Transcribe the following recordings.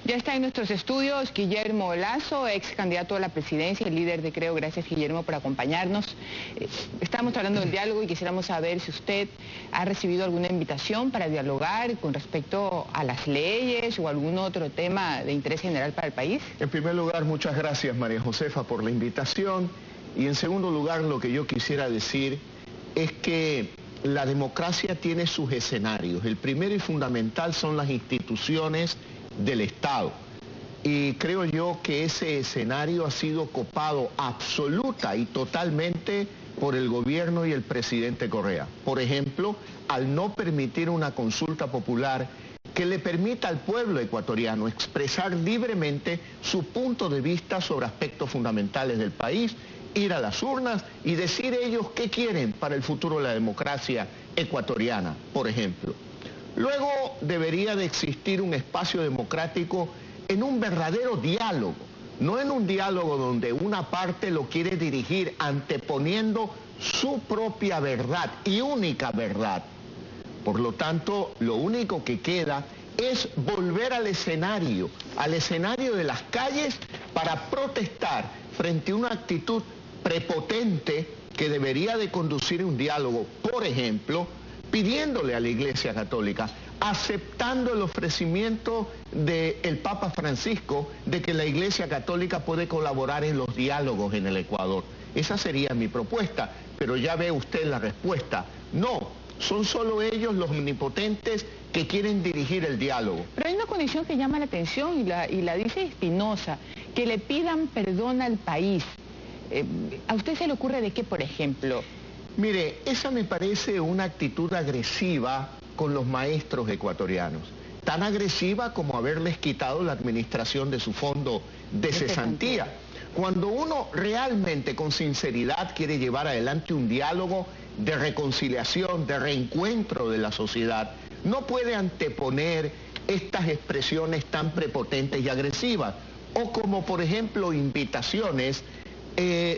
Ya está en nuestros estudios Guillermo Lasso, ex candidato a la presidencia y líder de Creo. Gracias, Guillermo, por acompañarnos. Estamos hablando del diálogo y quisiéramos saber si usted ha recibido alguna invitación para dialogar con respecto a las leyes o algún otro tema de interés general para el país. En primer lugar, muchas gracias, María Josefa, por la invitación. Y en segundo lugar, lo que yo quisiera decir es que la democracia tiene sus escenarios. El primero y fundamental son las instituciones del Estado. Y creo yo que ese escenario ha sido copado absoluta y totalmente por el gobierno y el presidente Correa. Por ejemplo, al no permitir una consulta popular que le permita al pueblo ecuatoriano expresar libremente su punto de vista sobre aspectos fundamentales del país, ir a las urnas y decir ellos qué quieren para el futuro de la democracia ecuatoriana, por ejemplo. Luego debería de existir un espacio democrático en un verdadero diálogo, no en un diálogo donde una parte lo quiere dirigir anteponiendo su propia verdad y única verdad. Por lo tanto, lo único que queda es volver al escenario de las calles para protestar frente a una actitud prepotente que debería de conducir un diálogo, por ejemplo, pidiéndole a la Iglesia Católica, aceptando el ofrecimiento del Papa Francisco de que la Iglesia Católica puede colaborar en los diálogos en el Ecuador. Esa sería mi propuesta, pero ya ve usted la respuesta. No, son solo ellos los omnipotentes que quieren dirigir el diálogo. Pero hay una condición que llama la atención y la dice Espinosa, que le pidan perdón al país. ¿A usted se le ocurre de qué, por ejemplo? Mire, esa me parece una actitud agresiva con los maestros ecuatorianos. Tan agresiva como haberles quitado la administración de su fondo de cesantía. Cuando uno realmente con sinceridad quiere llevar adelante un diálogo de reconciliación, de reencuentro de la sociedad, no puede anteponer estas expresiones tan prepotentes y agresivas. O como por ejemplo invitaciones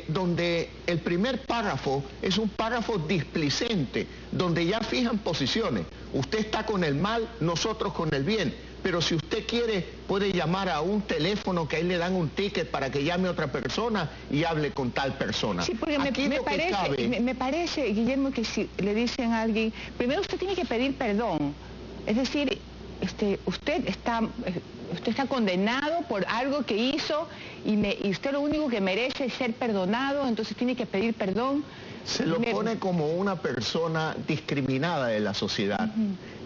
donde el primer párrafo es un párrafo displicente, donde ya fijan posiciones. Usted está con el mal, nosotros con el bien. Pero si usted quiere, puede llamar a un teléfono que ahí le dan un ticket para que llame a otra persona y hable con tal persona. Sí, porque me parece, Guillermo, que si le dicen a alguien, primero usted tiene que pedir perdón. Es decir, usted está condenado por algo que hizo y usted lo único que merece es ser perdonado, entonces tiene que pedir perdón. Se lo pone como una persona discriminada de la sociedad.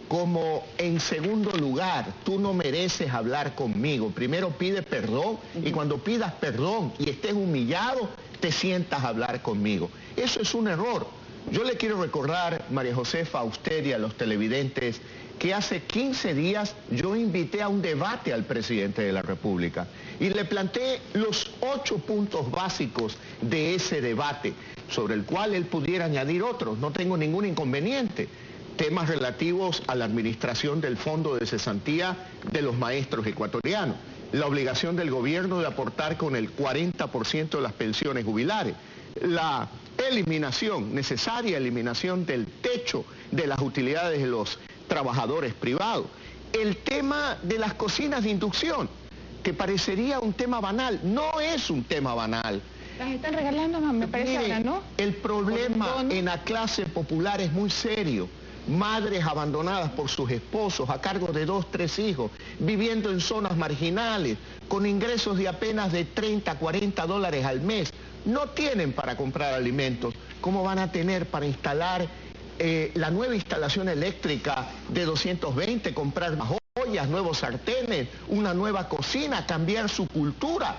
Como en segundo lugar, tú no mereces hablar conmigo. Primero pide perdón y cuando pidas perdón y estés humillado, te sientas a hablar conmigo. Eso es un error. Yo le quiero recordar, María Josefa, a usted y a los televidentes, que hace 15 días yo invité a un debate al presidente de la República y le planteé los 8 puntos básicos de ese debate, sobre el cual él pudiera añadir otros, no tengo ningún inconveniente. Temas relativos a la administración del fondo de cesantía de los maestros ecuatorianos, la obligación del gobierno de aportar con el 40% de las pensiones jubilares, la necesaria eliminación del techo de las utilidades de los trabajadores privados, el tema de las cocinas de inducción, que parecería un tema banal, no es un tema banal. Las están regalando, me parece ahora, ¿no? El problema en la clase popular es muy serio. Madres abandonadas por sus esposos, a cargo de 2, 3 hijos, viviendo en zonas marginales, con ingresos de apenas de 30, 40 dólares al mes, no tienen para comprar alimentos. ¿Cómo van a tener para instalar la nueva instalación eléctrica de 220, comprar más ollas, nuevos sartenes, una nueva cocina, cambiar su cultura?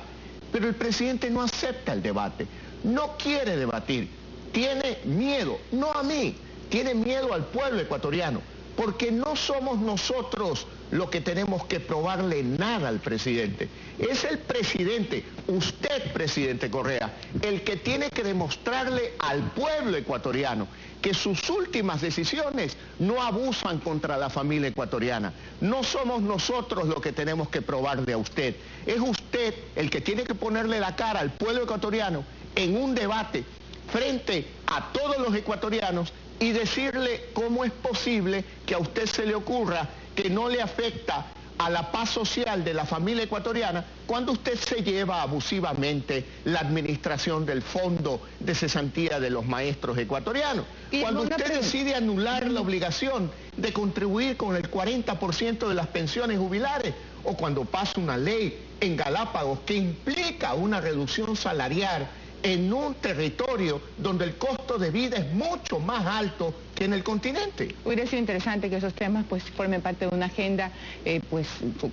Pero el presidente no acepta el debate, no quiere debatir, tiene miedo, no a mí, tiene miedo al pueblo ecuatoriano, porque no somos nosotros los que tenemos que probarle nada al presidente. Es el presidente, usted, presidente Correa, el que tiene que demostrarle al pueblo ecuatoriano que sus últimas decisiones no abusan contra la familia ecuatoriana. No somos nosotros los que tenemos que probarle a usted. Es usted el que tiene que ponerle la cara al pueblo ecuatoriano en un debate frente a todos los ecuatorianos y decirle cómo es posible que a usted se le ocurra que no le afecta a la paz social de la familia ecuatoriana cuando usted se lleva abusivamente la administración del fondo de cesantía de los maestros ecuatorianos. Cuando usted decide anular la obligación de contribuir con el 40% de las pensiones jubilares, o cuando pasa una ley en Galápagos que implica una reducción salarial en un territorio donde el costo de vida es mucho más alto que en el continente. Hubiera sido interesante que esos temas pues formen parte de una agenda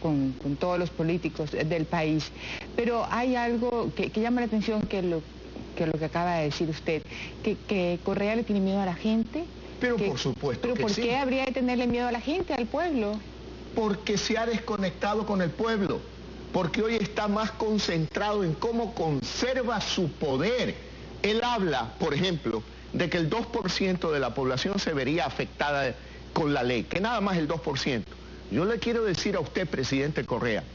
con todos los políticos del país. Pero hay algo que llama la atención que lo que acaba de decir usted, que Correa le tiene miedo a la gente. Pero por supuesto que sí. ¿Pero por qué habría de tenerle miedo a la gente, al pueblo? Porque se ha desconectado con el pueblo. Porque hoy está más concentrado en cómo conserva su poder. Él habla, por ejemplo, de que el 2% de la población se vería afectada con la ley, que nada más el 2%. Yo le quiero decir a usted, presidente Correa,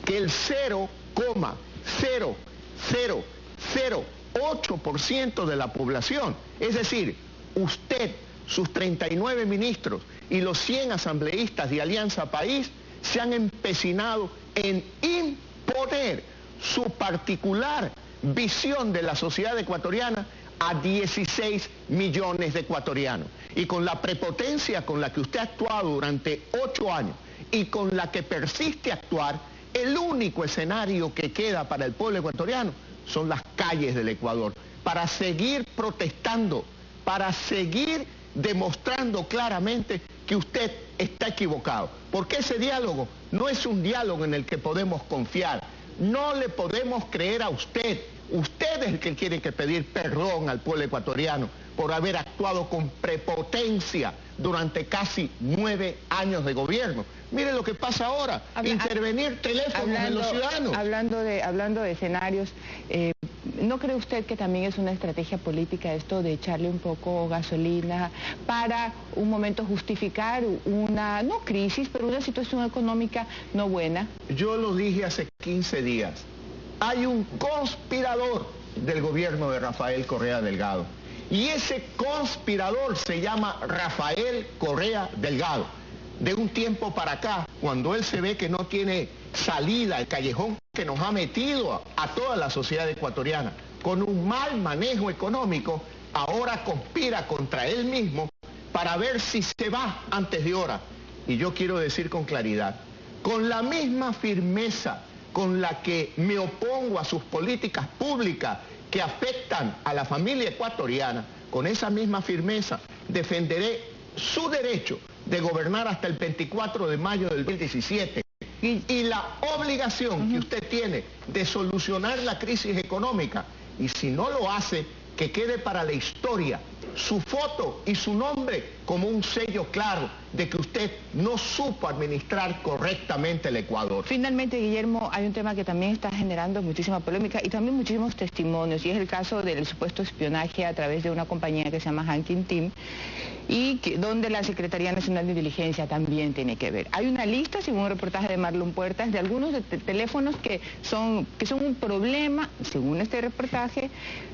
que el 0,0008% de la población, es decir, usted, sus 39 ministros y los 100 asambleístas de Alianza País, se han empecinado en imponer su particular visión de la sociedad ecuatoriana a 16 millones de ecuatorianos. Y con la prepotencia con la que usted ha actuado durante 8 años y con la que persiste a actuar, el único escenario que queda para el pueblo ecuatoriano son las calles del Ecuador, para seguir protestando, para seguir demostrando claramente que usted está equivocado. Porque ese diálogo no es un diálogo en el que podemos confiar. No le podemos creer a usted. Usted es el que tiene que pedir perdón al pueblo ecuatoriano por haber actuado con prepotencia durante casi 9 años de gobierno. Mire lo que pasa ahora, intervenir teléfonos en los ciudadanos. Hablando de escenarios, ¿no cree usted que también es una estrategia política esto de echarle un poco gasolina para un momento justificar una, no crisis, pero una situación económica no buena? Yo lo dije hace 15 días. Hay un conspirador del gobierno de Rafael Correa Delgado. Y ese conspirador se llama Rafael Correa Delgado. De un tiempo para acá, cuando él se ve que no tiene salida, el callejón que nos ha metido a toda la sociedad ecuatoriana, con un mal manejo económico, ahora conspira contra él mismo para ver si se va antes de hora. Y yo quiero decir con claridad, con la misma firmeza con la que me opongo a sus políticas públicas que afectan a la familia ecuatoriana, con esa misma firmeza defenderé su derecho de gobernar hasta el 24 de mayo del 2017 y la obligación que usted tiene de solucionar la crisis económica, y si no lo hace, que quede para la historia su foto y su nombre como un sello claro de que usted no supo administrar correctamente el Ecuador. Finalmente, Guillermo, hay un tema que también está generando muchísima polémica y también muchísimos testimonios, y es el caso del supuesto espionaje a través de una compañía que se llama Hankin Team, y donde la Secretaría Nacional de Inteligencia también tiene que ver. Hay una lista, según un reportaje de Marlon Puertas, de algunos teléfonos que son un problema, según este reportaje,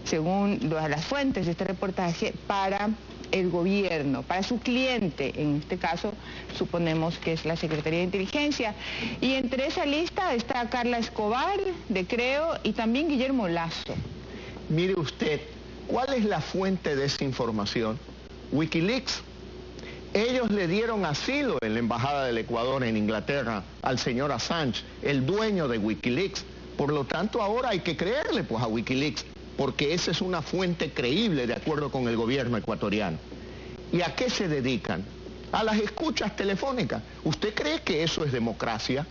según las fuentes de este reportaje, para el gobierno, para su cliente, en este caso suponemos que es la Secretaría de Inteligencia. Y entre esa lista está Carla Escobar, de Creo, y también Guillermo Lasso. Mire usted, ¿cuál es la fuente de esa información? Wikileaks. Ellos le dieron asilo en la Embajada del Ecuador en Inglaterra al señor Assange, el dueño de Wikileaks. Por lo tanto, ahora hay que creerle pues a Wikileaks, porque esa es una fuente creíble de acuerdo con el gobierno ecuatoriano. ¿Y a qué se dedican? A las escuchas telefónicas. ¿Usted cree que eso es democracia?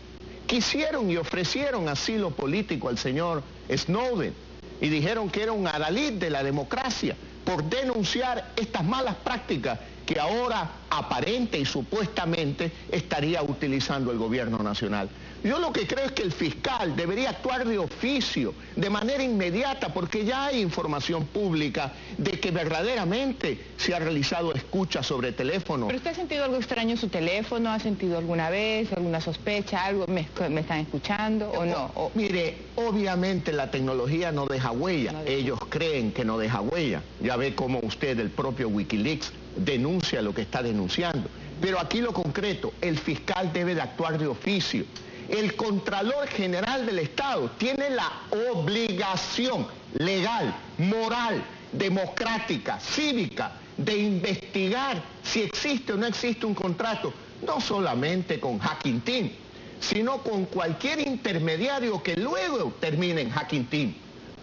Quisieron y ofrecieron asilo político al señor Snowden y dijeron que era un adalid de la democracia por denunciar estas malas prácticas que ahora aparente y supuestamente estaría utilizando el gobierno nacional. Yo lo que creo es que el fiscal debería actuar de oficio, de manera inmediata, porque ya hay información pública de que verdaderamente se ha realizado escucha sobre teléfono. ¿Pero usted ha sentido algo extraño en su teléfono? ¿Ha sentido alguna vez, alguna sospecha, algo? ¿Me están escuchando o no? Mire, obviamente la tecnología no deja huella. Ellos creen que no deja huella. Ya ve cómo usted, el propio Wikileaks, denuncia lo que está denunciando. Pero aquí lo concreto, el fiscal debe de actuar de oficio. El Contralor General del Estado tiene la obligación legal, moral, democrática, cívica, de investigar si existe o no existe un contrato, no solamente con Hacking Team, sino con cualquier intermediario que luego termine en Hacking Team.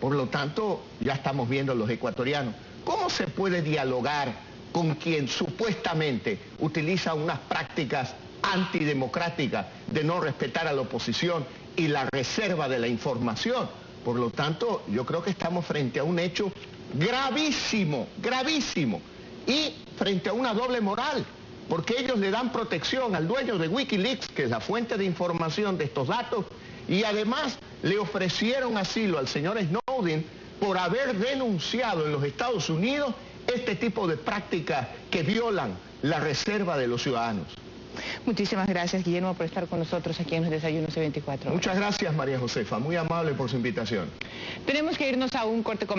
Por lo tanto, ya estamos viendo los ecuatorianos, ¿cómo se puede dialogar con quien supuestamente utiliza unas prácticas antidemocráticas de no respetar a la oposición y la reserva de la información? Por lo tanto, yo creo que estamos frente a un hecho gravísimo, gravísimo, y frente a una doble moral, porque ellos le dan protección al dueño de Wikileaks, que es la fuente de información de estos datos, y además le ofrecieron asilo al señor Snowden por haber denunciado en los Estados Unidos este tipo de prácticas que violan la reserva de los ciudadanos. Muchísimas gracias, Guillermo, por estar con nosotros aquí en los Desayunos de 24 Horas. Muchas gracias, María Josefa, muy amable por su invitación. Tenemos que irnos a un corte comercial.